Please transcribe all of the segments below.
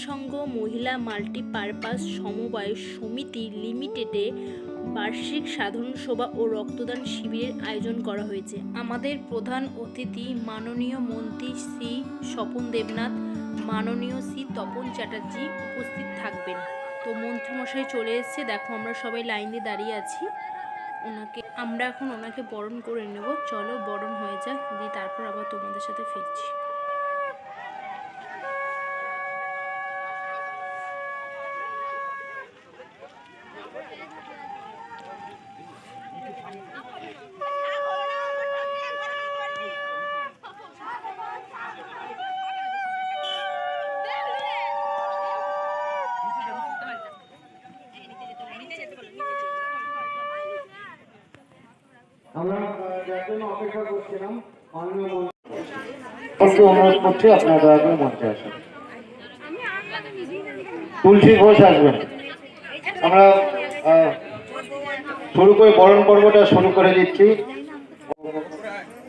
সংঘ মহিলা মাল্টিপারপাস সমবায় সমিতি লিমিটেডে বার্ষিক সাধারণ সভা ও রক্তদান শিবিরের আয়োজন করা হয়েছে। আমাদের প্রধান অতিথি মাননীয় মন্ত্রী শ্রী স্বপন দেবনাথ, মাননীয় শ্রী তপন চ্যাটার্জি উপস্থিত থাকবেন। তো মন্ত্রীমশাই চলে এসেছে, দেখো আমরা সবাই লাইন দিয়ে দাঁড়িয়ে আছি। আমরা এখন ওনাকে বরণ করে নেব। চলো বরণ হয়ে যাক, দিয়ে তারপর আবার তোমাদের সাথে ফিরছি। আমরা যার জন্য অপেক্ষা করছিলাম অনুরোধ করছি আপনারা দয়া করে মঞ্চে আসেন। তুলসী ঘোষ আসবেন। আমরা শুরু করে বরণ পর্বটা শুরু করে দিচ্ছি,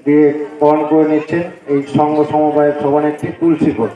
দিয়ে বরণ করে নিচ্ছেন এই সংঘ সমবায়ের সভানেত্রী তুলসী ঘোষ।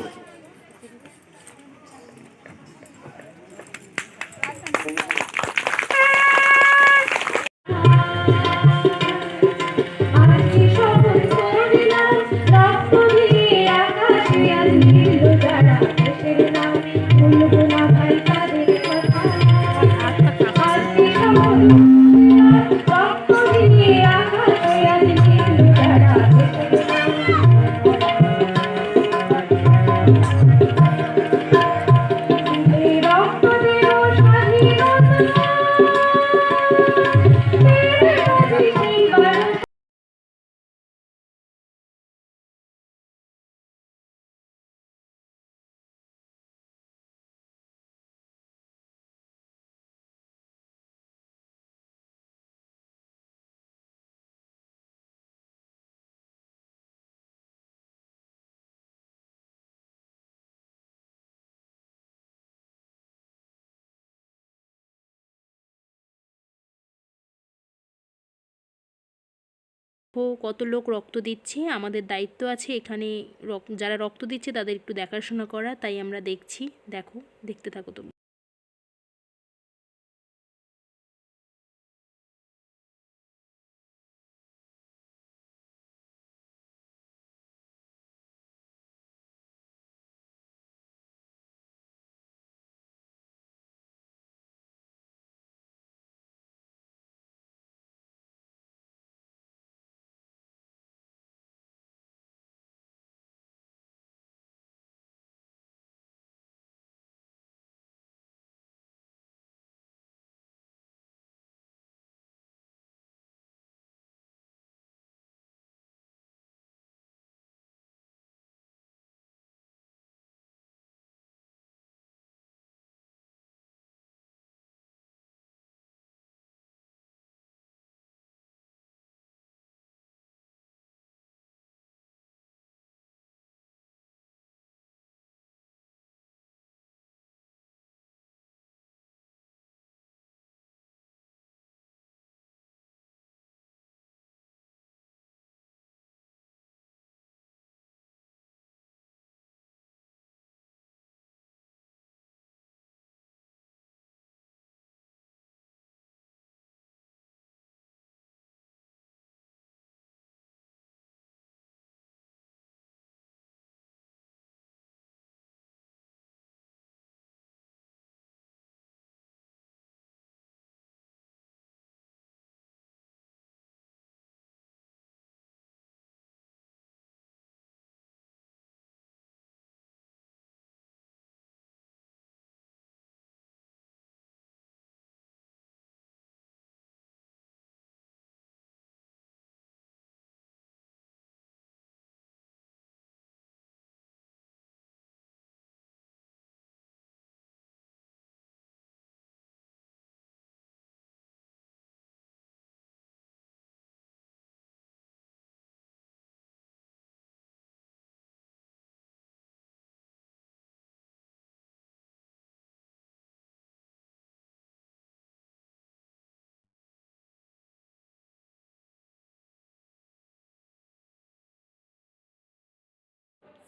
কত লোক রক্ত দিচ্ছে, আমাদের দায়িত্ব আছে এখানে যারা রক্ত দিচ্ছে তাদের একটু দেখাশোনা করা, তাই আমরা দেখছি। দেখো, দেখতে থাকো তোমরা।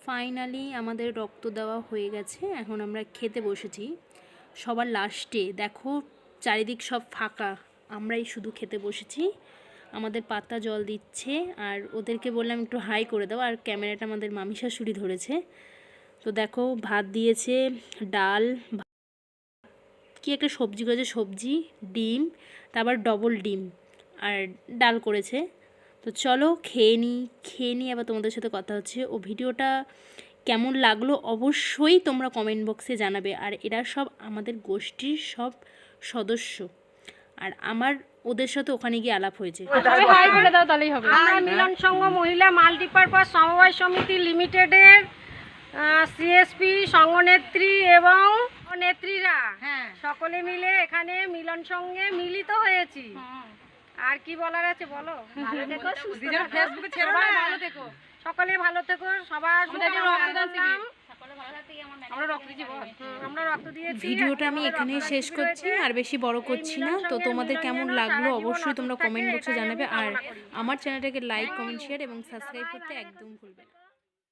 ফাইনালি আমাদের রক্ত দেওয়া হয়ে গেছে, এখন আমরা খেতে বসেছি। সবার লাস্টে দেখো চারিদিক সব ফাঁকা, আমরাই শুধু খেতে বসেছি। আমাদের পাতা জল দিচ্ছে আর ওদেরকে বললাম একটু হাই করে দাও, আর ক্যামেরাটা আমাদের মামি শাশুড়ি ধরেছে। তো দেখো ভাত দিয়েছে, ডাল, কি একটা সবজি করেছে, সবজি, ডিম, তারপর ডবল ডিম আর ডাল করেছে। তো চলো খেয়ে নিই আবার তোমাদের সাথে কথা হচ্ছে। ও ভিডিওটা কেমন লাগলো অবশ্যই তোমরা কমেন্ট বক্সে জানাবে। আর এরা সব আমাদের গোষ্ঠীর সব সদস্য, আর আমার ওদের সাথে ওখানে গিয়ে আলাপ হয়েছে। হাই বলে দাও তাহলেই হবে। আমরা মিলন সংঘ মহিলা মাল্টিপারপাস সমবায় সমিতি লিমিটেডের সিএসপি সংঘনেত্রী এবং নেত্রীরা সকলে মিলে এখানে মিলন সংঘে মিলিত হয়েছি। আর কি বলার আছে বলো? ভালো থেকো, সুস্থ থেকো, ফেসবুকে ছেড়ো না, ভালো থেকো, সকলে ভালো থেকো, সবার রক্তদান শিবির। আমরা রক্ত দিয়েছি। ভিডিওটা আমি এখানে শেষ করছি, আর বেশি বড় করছি না। তো তোমাদের কেমন লাগলো অবশ্যই তোমরা কমেন্ট বক্সে জানাবে। আর আমার চ্যানেলটাকে লাইক, কমেন্ট, শেয়ার এবং সাবস্ক্রাইব করতে একদম ভুলবে না।